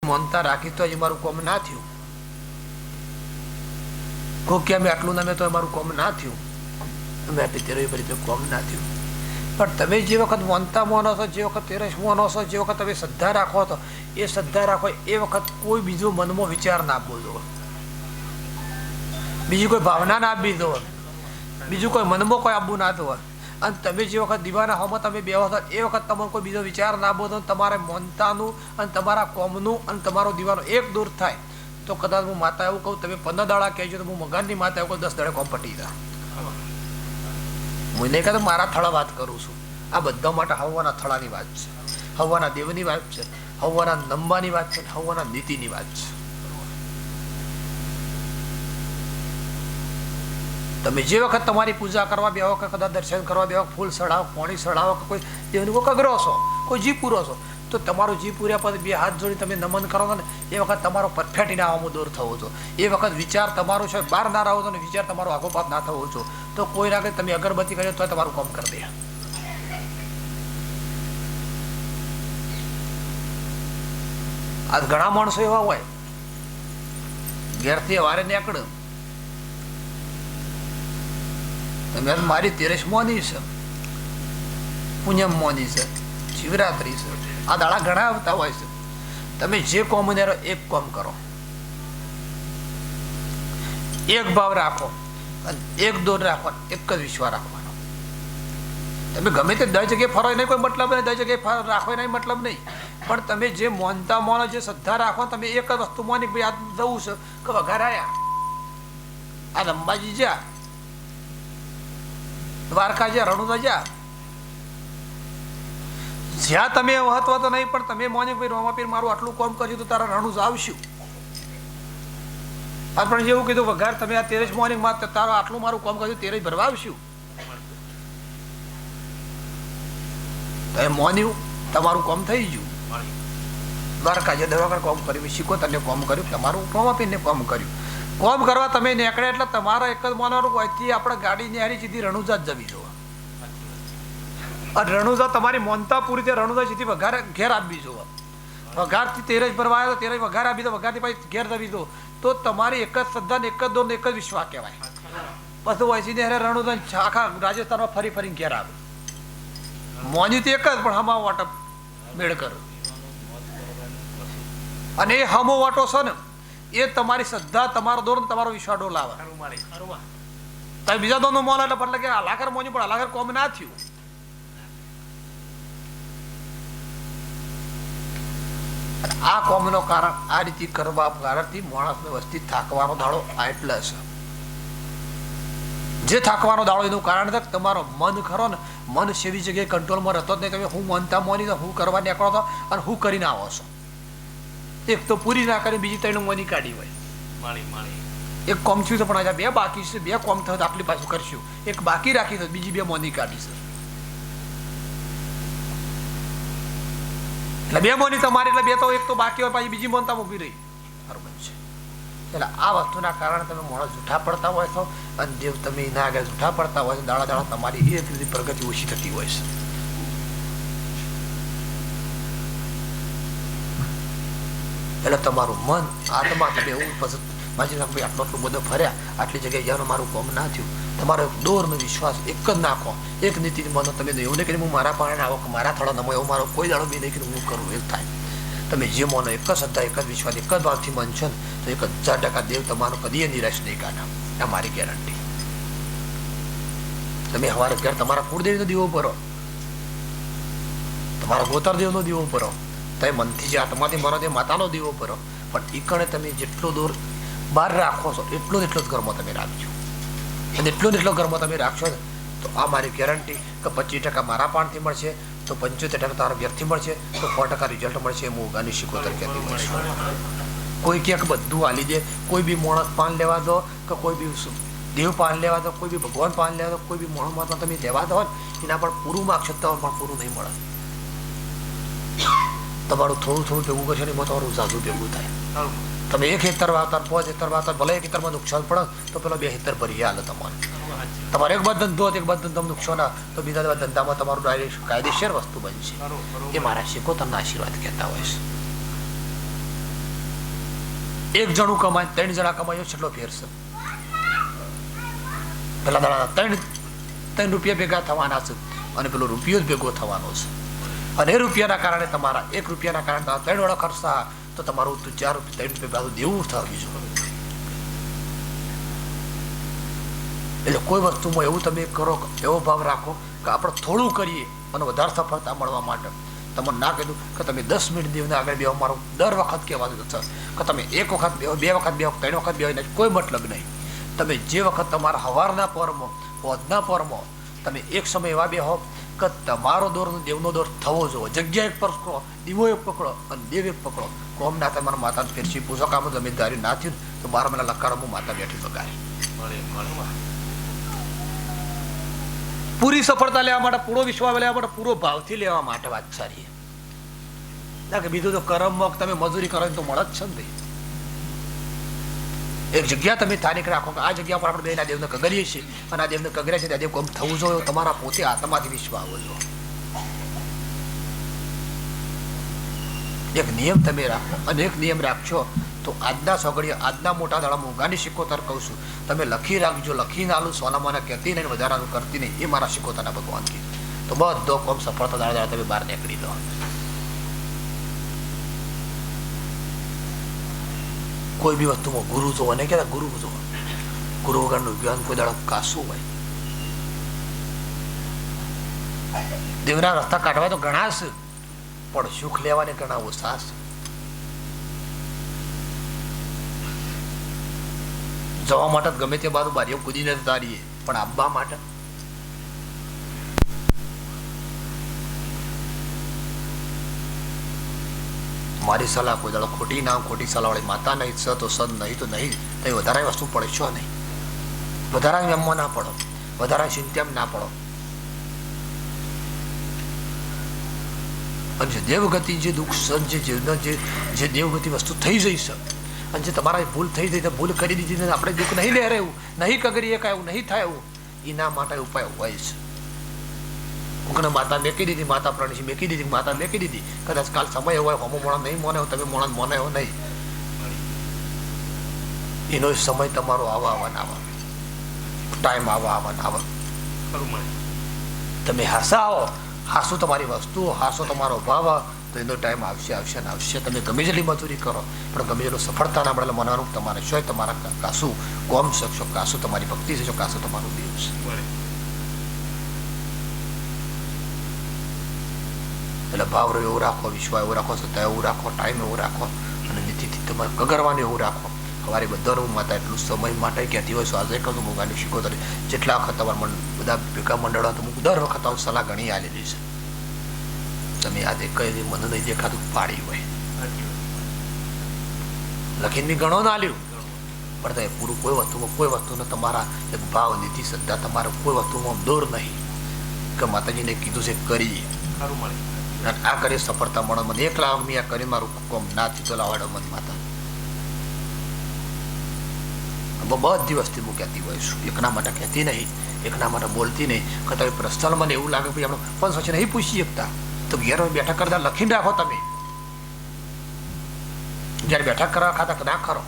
માનતા રાખી તો હજી મારું કોમ ના થયું. કોક કે અમે આટલું નામે તો અમારું કોમ ના થયું, અમે આટલી તેરવી ભરી તો કોમ ના થયું. પણ તમે જે વખત માનતા માનો છો, જે વખત તેરસ માનો છો, જે વખત તમે શ્રદ્ધા રાખો છો, એ શ્રદ્ધા રાખો એ વખત કોઈ બીજો મનમાં વિચાર ના આપવો દો, બીજી કોઈ ભાવના ના આપવી દો, બીજું કોઈ મનમાં કોઈ આપવું ના દો. અને તમે જે વખત દીવાના હોમાં તમે બેહો છો એ વખત તમારો કોઈ બીજો વિચાર ના બોલો, તમારે માનતાનું અને તમારા કોમનું અને તમારો દીવાનો એક દૂર થાય તો કદાચ હું માતા એવું કહું, તમે 15 દાડા કહેજો તો હું મગનની માતા એવું કહું 10 દાડે કોમ પટી જાય. હું નહીં કહેતો, મારા થળા વાત કરું છું. આ બધા માટે હવાના થળાની વાત છે, હવાના દેવની વાત છે, હવાના નંબાની વાત છે, હવાના નીતિની વાત છે. તમે જે વખત તમારી પૂજા કરવા બેહો કે કદાચ દર્શન કરવા બેહો, ફૂલ ચડાવો, પાણી ચડાવો, કે કોઈ દેવની કોઈ કગરો છો, કોઈ જી પૂરો છો, તો તમારું જી પૂર્યા પછી 2 હાથ જોડી તમે નમન કરો ને એ વખત તમારો પરફેક્ટ ઇનામો દૂર થવો છો. એ વખત વિચાર તમારો છે બહાર ના રહો છો ને વિચાર તમારો આગોપાત ના થવો છો. તો કોઈ રાગે તમે અગરબત્તી કર્યો તો તમારું કામ કરી દે. આજ ઘણા માણસો એવા હોય ઘેરથી વારે નીકળે, તમે મારી તેરસ મોની છે, પૂનમ મોની છે, શિવરાત્રી છે, આ દાડા ઘણા આવતા હોય છે. તમે જે કોમ ઉનેરો એક કોમ કરો, એક ભાવ રાખો અને એક દોર રાખો, એક જ વિશ્વાસ રાખવાનો. તમે ગમે તે 10 જગ્યાએ ફરો નહીં કોઈ મતલબ નહીં, 10 જગ્યાએ રાખો નહીં મતલબ નહીં, પણ તમે જે માનતા માનો, જે શ્રદ્ધા રાખો, તમે એક જ વસ્તુ માની ભાઈ આ જવું છે કે વઘાર આયા, આ અંબાજી જા, દ્વારકા જા, રણુજા જા, જ્યાં તમે મહત્વ તો નહીં પણ તમે મોને ભાઈ રોમાપીર મારું આટલું કામ કર્યું તો તારા રણુજા આવશું. આપણે જેવું કીધું વઘાર તમે આ તેરસ મોર્નિંગ માં તારું આટલું મારું કામ કર્યું, તેરસ ભરવા આવશું. તો એ મોન્યું તમારું કામ થઈ ગયું. દ્વારકા જે દરવાગર કામ કર્યું, શીખો તને કામ કર્યું, તમારું રોમાપીરને કામ કર્યું. કોમ કરવા તમે નીકળ્યા એટલે તમારા એક જ માનવાનું અહીંથી આપણે ગાડી નિહારી સીધી રણુજા જ જવી જોવા. અને રણુજા તમારી મોનતા પૂરી થઈ, રણુજા સીધી વઘાર ઘેર આપવી જોવા. વઘારથી તેરસ ભરવા આવ્યો તો તેરસ વઘાર આપી દો, વઘારથી પછી ઘેર દવી દો, તો તમારી એક જ શ્રદ્ધા, એક જ દોર, એક જ વિશ્વાસ કહેવાય. પછી વૈસી ને રણુજા આખા રાજસ્થાનમાં ફરી ફરીને ઘેર આવે. મોની તો એક જ પણ હમા વાટો મેળ કરો. અને એ હમો વાટો છે ને એ તમારી શ્રદ્ધા, તમારો દોર, તમારો વિશ્વાસ ડોલાવે. તમે બીજા દોરનો મોલ એટલે એટલે કે હલાકર મોન્યું પણ હલાકર કોમ ના થયું. આ કોમનો કારણ આ રીતે કરવા કારણથી માણસને વસ્તી થાકવાનો દાડો એટલે છે. જે થાકવાનો દાડો એનું કારણ છે તમારો મન ખરો ને, મન સેવી જગ્યાએ કંટ્રોલમાં રહેતો જ નહીં. તમે હું માનતા મોની તો હું કરવા નીકળો છો અને હું કરીને આવો છો. એક તો પૂરી ના કરી બીજી 3 મોની કાઢી હોય. એક કોમ થયું છે પણ આજે 2 બાકી છે, 2 કોમ થયો આટલી પાછું કરશું, એક બાકી રાખી તો બીજી 2 મોની કાઢી છે. એટલે 2 મોની તમારી એટલે 2 તો એક તો બાકી હોય, પાછી બીજી મોનતા ઉભી રહી. બરોબર છે. એટલે આ વસ્તુના કારણે તમે માણસ જૂઠા પડતા હોય છો અને જે તમે એના આગળ જૂઠા પડતા હોય છો, દાડા દાડા તમારી એક રીતે પ્રગતિ ઓછી થતી હોય છે. એટલે તમારું મન, આત્મા તમે એવું પછી માજી ભાઈ આટલો આટલું બધો ફર્યા, આટલી જગ્યાએ જવાનું મારું કામ ના થયું, તમારો એક દોરનો વિશ્વાસ એક જ નાખો, એક નીતિ માનો. તમે એવું નહીં કરી હું મારા પાણે આવો કે મારા થોડા નમો, એવું મારો કોઈ દાડો બી નહીં કરી હું કરું એવું થાય. તમે જે માનો એક જ શ્રદ્ધા, એક જ વિશ્વાસ, એક જ ભાવથી માનશો ને તો 1000% દેવ તમારો કદી નિરાશ નહીં કાઢે. આ મારી ગેરંટી. તમે સવારે ઘર તમારા કુળદેવીનો દીવો ભરો, તમારા ગોતર દેવનો દીવો ભરો, તમે મનથી જે આત્માથી માનો તે માતાનો દીવો ભરો, પણ એ કણે તમે જેટલો દૂર બહાર રાખો છો એટલો જ ઘરમાં તમે રાખજો. અને એટલો જ ઘરમાં તમે રાખશો ને તો આ મારી ગેરંટી કે 25% મારા પાણથી મળશે, તો 75% તારા વ્યક્તિ મળશે, તો 100% રિઝલ્ટ મળશે. હું ઉગાની શીખોતર કહેતી હોય છું. કોઈ ક્યાંક બધું હાલી દે, કોઈ બી માણસ પાન લેવા દો કે કોઈ બી દેવ પાન લેવા દો, કોઈ બી ભગવાન પાન લેવા દો, કોઈ બી માણસ તમે લેવા દો એના પણ પૂરું માર્ક શકતા હોય પણ પૂરું નહીં મળે. તમારું થોડું થોડું ભેગું કરશે ને એમાં તમારું ઝાઝુ ભેગું થાય. તમે 1 હેક્ટર વાવતા, 5 હેક્ટર વાવતા, ભલે 1 હેક્ટરમાં નુકસાન પડે તો પેલો 2 હેક્ટર ભરી હાલે તમારે. તમારે એક બાદ ધંધો, એક બાદ ધંધો નુકસાન તો બીજા ધંધામાં તમારું ડાયરેક્ટ કાયદેસર વસ્તુ બનશે. એ મારા શીખો તમને આશીર્વાદ કહેતા હોય છે. એક જણું કમાય 3 જણા કમાયો કેટલો ફેર છે? પેલા દાડા 3 રૂપિયા ભેગા થવાના છે અને પેલો રૂપિયો જ ભેગો થવાનો છે. અને એ રૂપિયાના કારણે તમારા 1 રૂપિયાના કારણે 3 વાળા ખર્ચા, તો તમારું 4 રૂપિયા 3 રૂપિયા બાજુ દેવું થયું છે. એટલે કોઈ વસ્તુમાં એવું તમે કરો, એવો ભાવ રાખો કે આપણે થોડું કરીએ અને વધારે સફળતા મળવા માટે. તમને ના કીધું કે તમે 10 મિનિટ દેવને આગળ બેહો, મારું દર વખત કહેવાનું છે કે તમે 1 વખત બેહો, 2 વખત બેહો, 3 વખત બેહો, એને કોઈ મતલબ નહીં. તમે જે વખત તમારા સવારના પરમાં, પોદના પરમાં તમે એક સમય એવા બેહો કે તમારો દોર દેવનો દોર થવો જોઈએ. જગ્યા એક પકડો, દીવો એક પકડો અને દેવ એક પકડો. કોમ ના તમારા માતાને ફેરસી પૂછો કામ જમીનદારી ના થયું તો 12 મહિના લકારો હું માતા બેઠી પગારી. પૂરી સફળતા લેવા માટે, પૂરો વિશ્વાસ લેવા માટે, પૂરો ભાવથી લેવા માટે વાત સારી. ના કે બીજું તો કર્મમાં તમે મજૂરી કરો તો મળે જ છે ને ભાઈ. એક જગ્યા તમે તારીખ રાખો કે આ જગ્યા પર આપણે બેના દેવને કગરીએ છીએ અને આ દેવને કગર્યા છે ત્યાં દેવ કોમ થવું જોઈએ. તમારા પોતે આત્માથી વિશ્વાસ આવવો જોઈએ. એક નિયમ તમે રાખો અને એક નિયમ રાખશો તો આજના સગડીએ, આજના મોટા દાડા મોંઘાની સિકોતર કહું છું, તમે લખી રાખજો. લખીને આલું સોનામાના કહેતી નહીં, વધારાનું કરતી નહીં. એ મારા સિકોતરના ભગવાન કીધું. તો બધો કોમ સફળતા દાડા દાડા તમે બહાર નીકળી દો. કોઈ બી વસ્તુમાં ગુરુ જો અને કહેતા ગુરુ જો, ગુરુ વગરનું જ્ઞાન કોઈ દાડો કાશું હોય. દેવના રસ્તા કાઢવા તો ઘણા છે, પણ સુખ લેવાને ઘણા ઓછા છે. જવા માટે ગમે તે બાજુ બારીઓ કૂદીને તારીએ, પણ આવવા માટે મારી સલાહ કોઈ દાડો ખોટી ના, ખોટી સલાહ વાળી માતા નહીં, સ તો સદ નહીં તો નહીં. તો વધારે વસ્તુ પડે છો નહીં, વધારે એમમાં ના પડો, વધારે ચિંતામાં ના પડો. અને જે દેવગતિ, જે દુઃખ સદ, જે દેવગતિ વસ્તુ થઈ જઈ છે અને જે તમારા ભૂલ થઈ જઈ, ભૂલ કરી દીધી, આપણે દુઃખ નહીં લે રહેવું, નહીં કગરીએ કાંઈ એવું નહીં થાય એવું, એના માટે ઉપાય હોય છે. કોકને માતા મેકી દીધી, માતા પ્રાણી મેકી દીધી, માતા મેકી દીધી. કદાચ કાલ સમય હોય, હમો મોણા નહીં મોને, તમે મોણા મોને એવો નહીં. એનો સમય તમારો આવવાના આવે, ટાઈમ આવવાના આવે. તમે હાસા આવો, હાસો તમારી વસ્તુ, હાસો તમારો ભાવ, તો એનો ટાઈમ આવશે, આવશે ને આવશે. તમે ગમે જેટલી મજૂરી કરો પણ ગમે જેટલું સફળતા ના મળે મનાનું તમારે શું તમારા કાશું કોમ શકશો, કાશું તમારી ભક્તિ છે, કાશું તમારું દેવ છે. એટલે ભાવ એવું રાખો, વિશ્વાસ એવો રાખો, સત્તા એવું રાખો, ટાઈમ એવો રાખો અને નીતિથી તમારે કગરવાનું એવું રાખો. સવારે બધાનું માતા એટલું સમય માટે કહેતી હોય, આજે કહું મોંઘાની શીખો તો જેટલા વખત તમારા બધા ભેગા મંડળો તો દર વખત સલાહ ઘણી આલેલી છે. તમે આજે કઈ મને નહીં દેખાતું પાડી હોય લખીને બી ઘણો ના લ્યું, પણ તમે પૂરું કોઈ વસ્તુનો તમારા એક ભાવ, નીતિ, શ્રદ્ધા તમારે કોઈ વસ્તુમાં દૂર નહીં કે માતાજીને કીધું છે કરીએ, આ કરી સફળતા મળે. મને એકલા મેં આ કરી મારું કોમ ના થયું તો લાવાડો મને માતા. બધી વસ્તુ હું કહેતી હોય છું, એકના માટે કહેતી નહીં, એકના માટે બોલતી નહીં. કે તમે પ્રશ્ન મને એવું લાગે કે આપણે પણ પછી નહીં પૂછી શકતા તો ઘેર બેઠા કરતા લખીને રાખો. તમે જયારે બેઠા કરવા ખાતા ના કરો,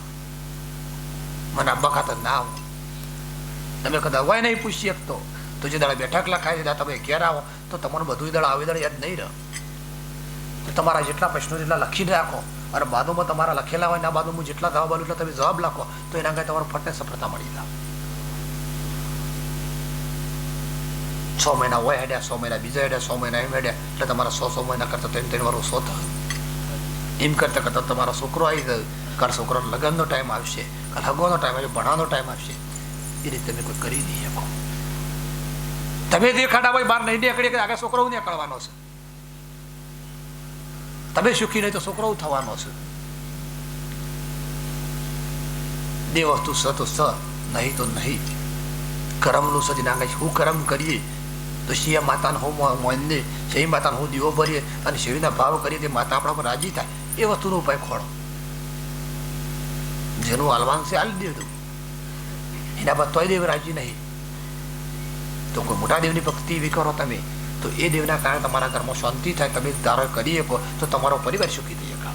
મને આંબા ખાતા ના આવો. તમે કદાચ હોય નહીં પૂછી શકતો તો જે દાડા બેઠક લખાઈ દીધા તમે ઘેર આવો તો તમારું બધું દાડા આવી દાડા યાદ નહીં રહે. તો તમારા જેટલા પ્રશ્નો એટલા લખીને રાખો અને બાદોમાં તમારા લખેલા હોય ના બાદોમાં જેટલા જવાબ આવેલું એટલા તમે જવાબ લખો, તો એના કાંઈ તમારું ફટને સફળતા મળી જાય. 6 મહિના હોય હેડ્યા, 6 મહિના બીજા હેડ્યા, 6 મહિના એમ હેડ્યા, એટલે તમારા 100 મહિના કરતા 3 વાર ઓછો થાય. એમ કરતા કરતા તમારો છોકરો આવી જાય, કાલ છોકરાનો લગ્નનો ટાઈમ આવશે, કાલ હગવાનો ટાઈમ આવશે, ભણવાનો ટાઈમ આવશે. એ રીતે તમે કોઈ કરી નહીં શકો. તમે દેખાડા હોય બહાર નહીં નીકળી, આગળ છોકરો નીકળવાનો છે. તમે સુખી નહીં તો છોકરો થવાનો છે. બે વસ્તુ સ તો સ, નહીં તો નહીં. કરમનું સજ ના શું કરમ કરીએ તો શિયા માતાને હું મોને, શિવ માતાને હું દીવો ભરીએ અને શિવના ભાવ કરીએ તે માતા આપણા પર રાજી થાય. એ વસ્તુનો ઉપાય ખોળો. જેનું હાલવાન છે હાલી દેવું, એના બાદ તોય દેવ રાજી નહીં. તો કોઈ મોટા દેવની ભક્તિ એવી કરો તમે તો એ દેવના કારણે તમારા ઘરમાં શાંતિ થાય. તમે ધારો કરી શકો તો તમારો પરિવાર સુખી થઈ શકે.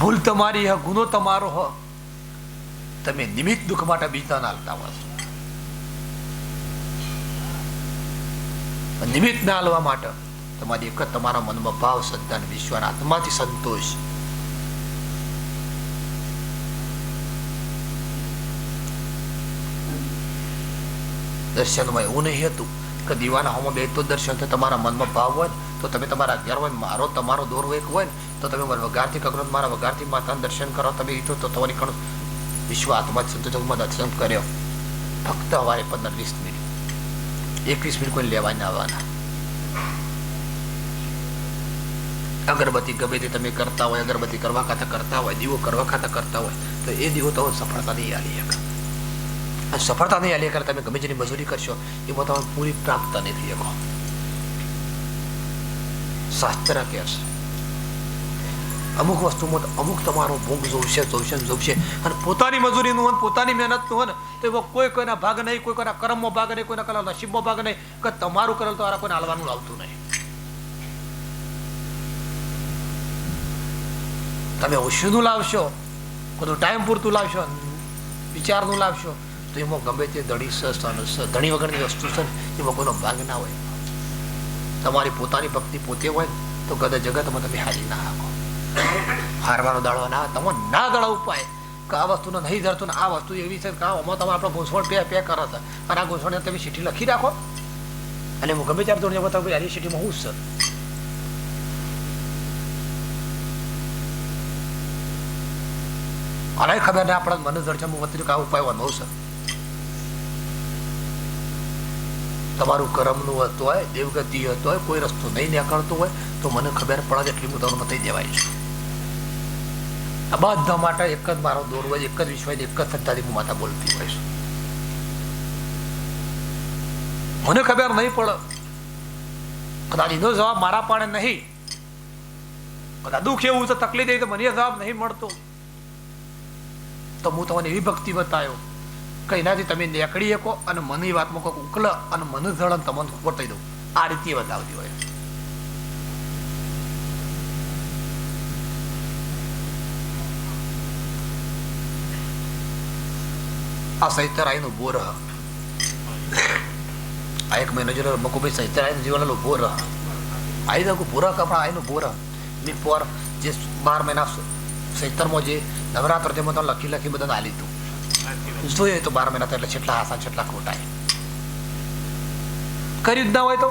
ભૂલ તમારી હ, ગુનો તમારો હ, તમે નિમિત્ત દુઃખ માટે બીજાને હાલતા હોય છો. નિમિત્ત ના હાલવા માટે તમારી એક જ તમારા મનમાં ભાવ, શ્રદ્ધા અને વિશ્વાસ, આત્માથી સંતોષ. દર્શનમાં એવું નહીં હતું કે દીવાના હોમાં બે તો દર્શન થાય. તમારા મનમાં ભાવ હોય તો તમે તમારા અગિયાર હોય, મારો તમારો દોર એક હોય ને તો તમે વગારથી કગરો, મારા વગારથી માતાનું દર્શન કરો. તમે ઈચ્છો તો તમારી કણ વિશ્વ આત્મા સંતોષમાં દર્શન કર્યો. ફક્ત હવારે 15-20 મિનિટ, 21 મિનિટ કોઈ લેવા ના આવવાના. અગરબત્તી ગમે તે તમે કરતા હોય, અગરબત્તી કરવા ખાતા કરતા હોય, દીવો કરવા ખાતા કરતા હોય, તો એ દીવો તો સફળતા નહીં આલી શકે. સફળતા નહીં આલી કરે તમે ગમે તેની મજૂરી કરશો એમાં તમે પૂરી પ્રાપ્ત નહીં થઈ શકો. શાસ્ત્ર કહે છે અમુક વસ્તુમાં અમુક તમારો ભોગ જોશે અને પોતાની મજૂરીનું હોય, પોતાની મહેનતનું હોય ને તો એમાં કોઈ કોઈના ભાગ નહીં, કોઈ કોઈના કર્મમાં ભાગ નહીં, કોઈના કલા નસીબમાં ભાગ નહીં, કે તમારું કરેલ તો કોઈને હાલવાનું આવતું નહીં. તમે ઓછું લાવશો, બધું ટાઈમ પૂરતું લાવશો, વિચારનું લાવશો, તો એમાં ગમે તે ધણી વગરની વસ્તુ છે એમાં કોઈનો ભાગ ના હોય. તમારી પોતાની ભક્તિ પોતે હોય તો ગદ જગતમાં તમે હારી ના હાકો. હારવાનો દાડો ના, તમે ના દાડો ઉપાય કે આ વસ્તુને નહીં ધરતું ને આ વસ્તુ એવી છે કે આમાં તમે આપણો ઘૂંસવણ પે કરો છો અને આ ઘૂંસવણને તમે ચીઠી લખી રાખો અને હું ગમે ત્યારે દોડીને બતાવું આ ચીઠીમાં હું છે. અને ખબર ને આપણા મને દર્શન વતરી આ ઉપાય વાનો છે. તમારું કર્મનું હતું હોય, દેવગતિ હતું હોય, કોઈ રસ્તો નહીં નીકળતો હોય તો મને ખબર પડે એટલી હું તમને બતાવી દેવાય છે. આ બધા માટે એક જ મારો દોર હોય, એક જ વિશ્વાસ, એક જ શ્રદ્ધાથી હું માતા બોલતી હોય છું. મને ખબર નહીં પડે, કદાચ એનો જવાબ મારા પાડે નહીં, કદાચ દુઃખ એવું છે, તકલીફ એવી તો મને જવાબ નહીં મળતો, તો હું તમને એવી ભક્તિ બતાવ્યો કે એનાથી તમે નીકળી શકો અને મને એ વાતમાં કોઈ ઉકલ અને મને જળ તમને ખબર થઈ દઉં. આ રીતે બતાવતી હોય. આ સૈતરાય નો બોર, આ એક મહિનો જો મકુભાઈ સૈતરાય જીવન લો બોર આઈ દો પૂરા કપડા આઈ નો બોર મી પર જે 12 મહિના સૈતરમાં જે નવરાત્ર તેમાં તો લખી બધાને આલી તું જોઈએ તો 12 મહિના એટલે છેટલા હાસા છેટલા ખોટા કર્યું જ ના હોય તો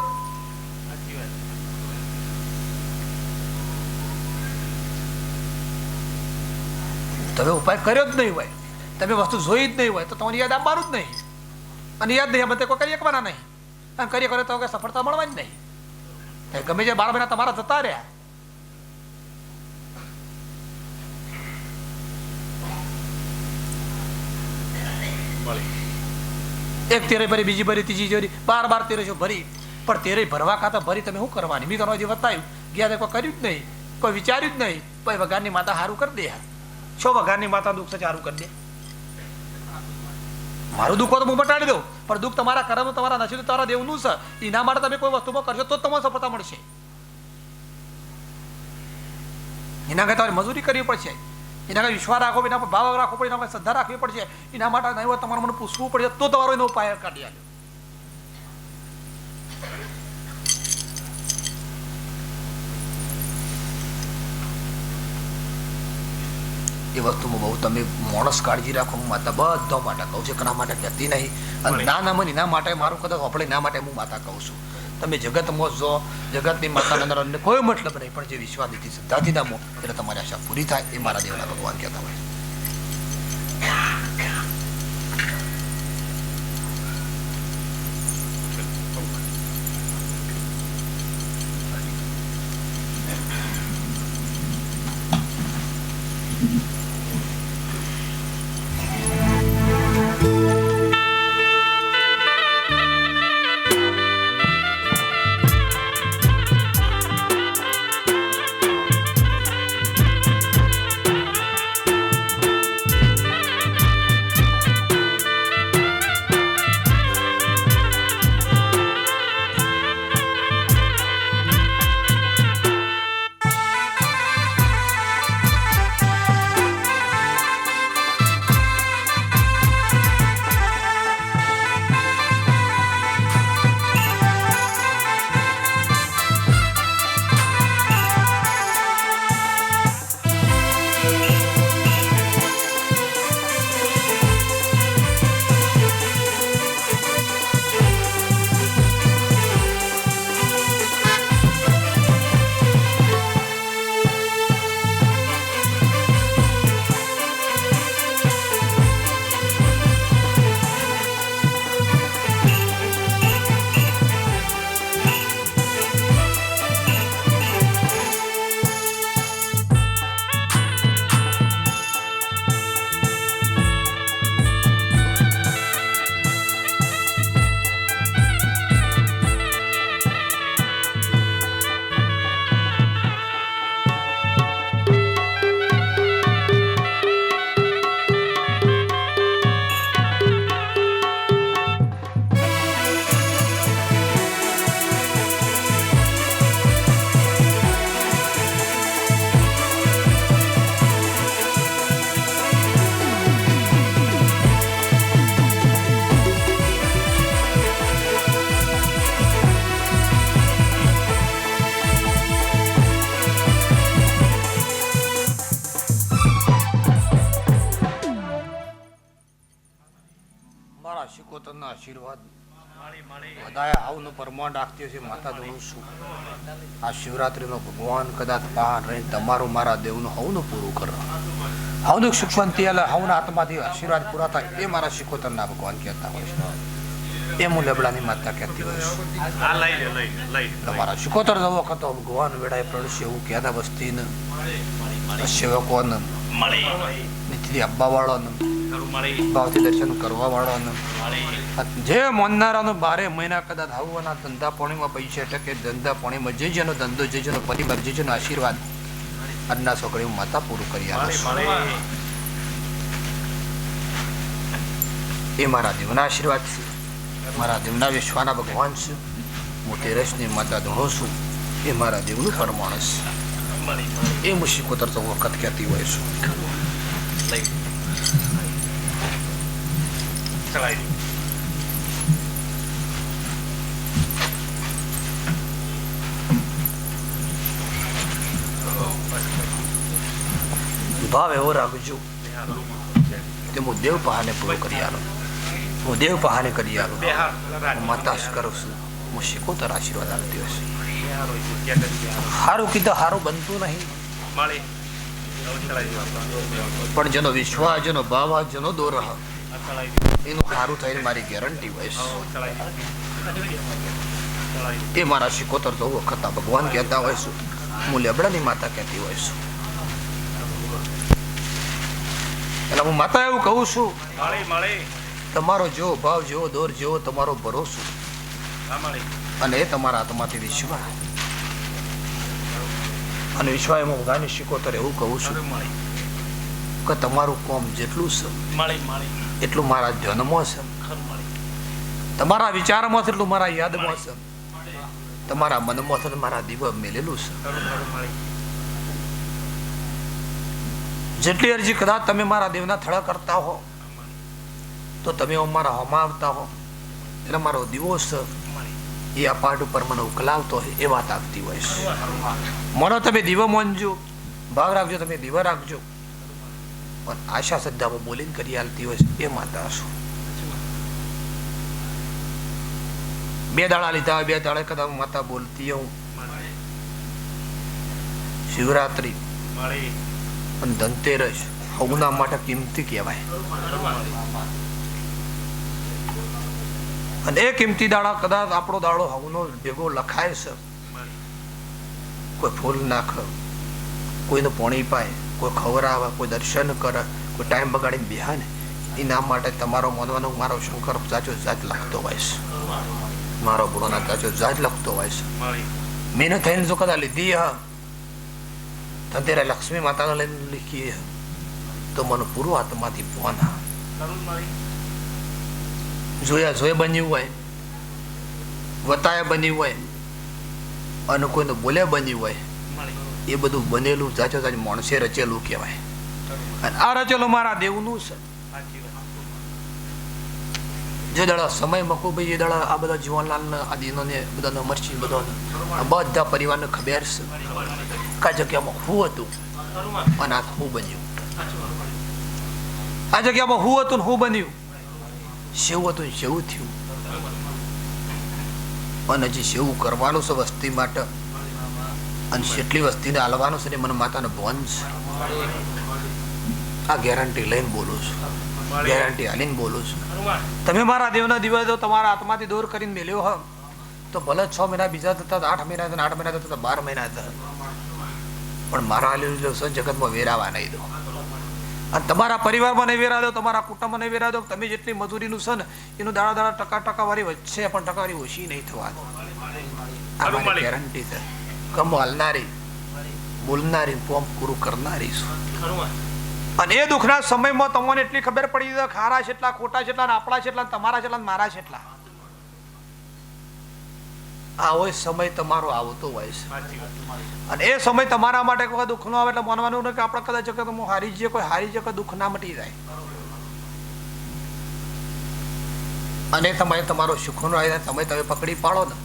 તમે ઉપાય કર્યો જ નહીં હોય, તમે વસ્તુ જોઈ જ નહીં હોય તો તમારી યાદ આપવાનું જ નહીં, અને યાદ નહીં આપણે કોઈ કરી શકવાના નહીં, અને કરીએ કરે તો સફળતા મળવાની નહીં. ગમે જે 12 મહિના તમારા જતા રહ્યા, એક તેરે ભરી, બીજી ભરી, ત્રીજી ભરી, 12 1300 ભરી, પણ તેરે ભરવા ખાતા ભરી તમે શું કરવાની? મેં તમને જે બતાવ્યું ગયા કોઈ કર્યું જ નહીં, કોઈ વિચાર્યું જ નહીં. કોઈ વગારની માતા સારું કરી દે, છો વગારની માતા દુઃખ છે સારું કરી દે. મારું દુઃખ તો હું બટાડી દઉં, પણ દુઃખ તમારા કર્મ, તમારા નસીબ, તમારા દેવનું છે. એના માટે તમે કોઈ વસ્તુમાં કરશો તો તમને સફળતા મળશે. એના કાંઈ તમારે મજૂરી કરવી પડશે, એના કાંઈ વિશ્વાસ રાખવો, એના પર ભાવ રાખવો પડે, એના પર શ્રદ્ધા રાખવી પડશે. એના માટે નહીં હોય તમારે મને પૂછવું પડશે તો તમારો એનો ઉપાય કાઢી આલ્યો. એ વસ્તુમાં બહુ તમે માણસ કાળજી રાખો. હું માતા બધા માટે કહું છું, કના માટે કહેતી નહીં. અને ના મને એના માટે મારું કદાચ આપણે એના માટે હું માતા કહું છું. તમે જગતમાં જો જગતની માતાના અંદર કોઈ મતલબ નહીં, પણ જે વિશ્વાસ દીધી શ્રદ્ધાથી નામો એટલે તમારી આશા પૂરી થાય, એ મારા દેવના ભગવાન કહેતા હોય. શિકોતરના આશીર્વાદ બધાએ આવનું પરમાણ રાખતી છે. માતા જોઉં છું આ શિવરાત્રીનો ભગવાન કદાચ પાર રહી તમારું મારા દેવનું હવનું પૂરું કરો. હવનું સુખ શાંતિ એટલે હવના આત્માથી આશીર્વાદ પૂરા થાય એ મારા શિકોતરના ભગવાન કહેતા હોય છે. એ હું લેબડાની માતા કહેતી હોય છું. તમારા શિકોતર જવો વખત ભગવાન વેળાએ પડશે એવું કહેતા વસ્તીને સેવકોને નીતિથી આપવા વાળાને ભાવથી દર્શન કરવા વાળાને જે મોનનારાનો 12 મહિના કદાચ આવવાના ધંધા પાણીમાં પૈસા ટકે ધંધા પાણીમાં જે જેનો ધંધો જે જેનો પરિવાર જે જેનો આશીર્વાદ આજના છોકરી માતા પૂરું કરી આપે એ મારા દેવના આશીર્વાદ છે. મારા દેવના વિશ્વના ભગવાન છે. હું તેરસની માતા ધણો છું. એ મારા દેવનું પરમાણસ એ હું શિકોતર તો વખત કહેતી હોય છું. ભાવ એવો રાખજો કે હું દેવ પહાને પૂરો કરી આલો. હું દેવ પહાને કરી આલો. હું માતા કરું છું. હું શિકોતર આશીર્વાદ આપતી હશે. સારું કીધું સારું બનતું નહીં પણ જેનો વિશ્વાસ જેનો ભાવ જેનો દોર એનું સારું થઈને મારી ગેરંટી હોય છે. એ મારા શિકોતર તો વખત ભગવાન કહેતા હોય છું. હું લેબડાની માતા કહેતી હોય છું. એટલે હું માતા એવું કહું છું તમારો જેવો ભાવ જેવો દોર જેવો તમારો ભરોસો અને એ તમારા આત્માથી વિશ્વાસ અને વિશ્વાસ એમાં ભગવાન શિકોતર એવું કહું છું કે તમારું કોમ જેટલું છે એટલું મારા ધ્યાનમાં છે. તમારા વિચારમાં છે એટલું મારા યાદમાં છે. તમારા મનમાં છે મારા દીવ મેલેલું છે. જેટલી અરજી કદાચ તમે મારા દેવના થડા કરતા હો તો તમે મારા હોમાં આવતા હો એટલે મારો દીવો છે એ આ પાટ ઉપર મને ઉકલાવતો હોય એ વાત આવતી હોય છે. મને તમે દીવો માનજો, ભાગ રાખજો, તમે દીવા રાખજો પણ આશા શ્રદ્ધામાં બોલીને કરી આલતી હોય એ માતા છું. 2 દાડા લીધા 2 દાડા કદાચ માતા બોલતી હું શિવરાત્રી અને ધનતેરસ હવના માટે કિંમતી કહેવાય અને એ કિંમતી દાડા કદાચ આપણો દાડો હવનો ભેગો લખાય છે. કોઈ ફૂલ નાખ, કોઈનું પાણી પાય, કોઈ ખવડાવે, કોઈ દર્શન કરે, કોઈ ટાઈમ બગાડીને બેહાને એના માટે તમારો માનવાનો મારો શંકર સાચો જાત લખતો હોય છે. મારો ગુણોના સાચો જાત લખતો હોય છે. મેં થઈને જો કદાચ લીધી ધનતેરા લક્ષ્મી માતાને લઈને લીખીએ તો મને પૂરું આત્માથી ફોન જોયા જોયા બન્યું હોય, વતાયા બન્યું હોય અને કોઈને બોલ્યા બન્યું હોય એ બધું બનેલું જાચો જાચ માણસે રચેલું કહેવાય. અને આ રચેલું મારા દેવનું છે. જે દાડા સમય મકો ભાઈ એ દાડા આ બધા જીવનલાલ આદિનોને બધાને અમરસિંહ બધાને બધા પરિવારને ખબર છે કઈ જગ્યામાં હું હતું અને આ હું બન્યું. આ જગ્યામાં હું હતું ને હું બન્યું, સેવું હતું સેવું થયું અને હજી સેવું કરવાનું છે વસ્તી માટે અને કેટલી વસ્તીને હાલવાનું છે મને માતાને ભોન છે. આ ગેરંટી લઈને બોલું છું, ગેરંટી હાલીને બોલું છું. તમે મારા દેવના દિવસો તમારા આત્માથી દૂર કરીને મેલ્યો હો તો ભલે 6 મહિના બીજા થતા 8 મહિના થતા 8 મહિના થતા 12 મહિના થતા પણ મારા હાલેલું જગતમાં વેરાવા નહીં દો. અને તમારા પરિવારમાં નહીં વેરા દો, તમારા કુટુંબમાં નહીં વેરા દો. તમે જેટલી મજૂરીનું છે ને એનું દાડા ટકાવારી વચ્ચે પણ ટકાવારી ઓછી નહીં થવા દો. આ મારી ગેરંટી છે. કમ હાલનારી, બોલનારી, ફોર્મ પૂરું કરનારી છું. અને એ દુઃખના સમયમાં તમને એટલી ખબર પડી જાય ખારા છેટલા, ખોટા છેટલા, આપણા છેટલા, તમારા છેટલા, મારા છેટલા. આવો સમય તમારો આવતો હોય છે અને એ સમય તમારા માટે કોઈ દુઃખ નો આવે એટલે માનવાનું નહીં કે આપણે કદાચ જગત હારી જઈએ, કોઈ હારી જઈએ, દુઃખ ના મટી જાય. અને સમય તમારો સુખનો આવી જાય, સમય તમે પકડી પાડો ને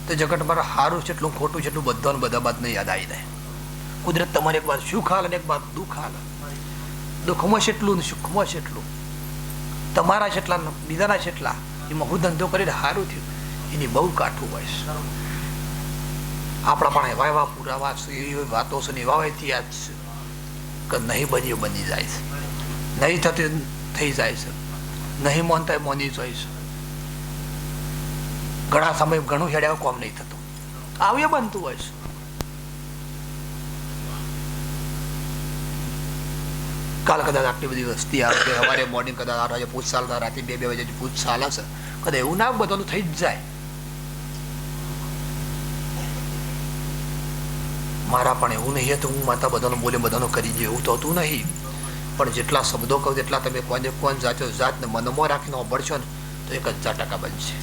તો જગત મારે સારું છે એટલું ખોટું છે એટલું બધાને બધા બાદને યાદ આવી જાય. કુદરત તમારે એક બાદ સુખ હાલે ને એક બાદ દુઃખ હાલે. દુઃખમાં છે એટલું ને સુખમાં છે એટલું. તમારા છેટલા બીજાના છેટલા એમાં હું ધંધો કરીને સારું થયું, એની બહુ કાઠું હોય છે. આપણા પણ એવા એવા પુરાવા છે, એવી વાતો છે ને એવા ઇતિહાસ છે કે નહીં બન્યું બની જાય છે, નહીં થતું થઈ જાય છે, નહીં માનતા માની જાય છે. ઘણા સમય ઘણું હેડ્યા કોમ નહીં થતું, આવું બનતું હોય છે. કાલ કદાચ આટલી બધી વસ્તી આવે કે સવારે મોર્નિંગ કદાચ 8 વાગે પૂછ ચાલતા, રાતે 2 વાગે પૂછ ચાલે છે, કદાચ એવું ના બધાનું થઈ જ જાય. મારા પણ એવું નહીં હતું હું માતા બધાનું બોલે બધાનું કરી દે, એવું તો હતું નહીં. પણ જેટલા શબ્દો કહું એટલા તમે કોને કોણ જાતને મનમાં રાખીને ભળશો ને તો 1000% બનશે.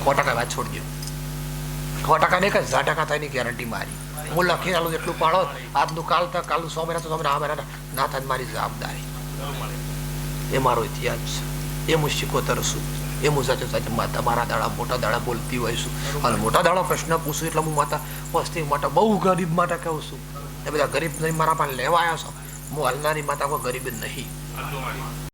100% વાત છોડી દો, 100% ને 1000% થાય ની ગેરંટી મારી. હું લખી આલું એટલું પાડો, આજનું કાલ તક, કાલનું 100 મહિના તો તમે આ મહિના ના થાય મારી જવાબદારી. એ મારો ઇતિહાસ છે, એ હું શીખોતર છું, એ હું સાચો સાચું માતા મારા દાડા મોટા દાડા બોલતી હોય છું. અને મોટા દાડા પ્રશ્ન પૂછું એટલે હું માતા વસ્તી માટે બહુ ગરીબ માટે કહું છું. એ બધા ગરીબ નહીં મારા પાસે લેવા આવ્યા છો, હું હલનારી માતા કોઈ ગરીબ જ નહીં.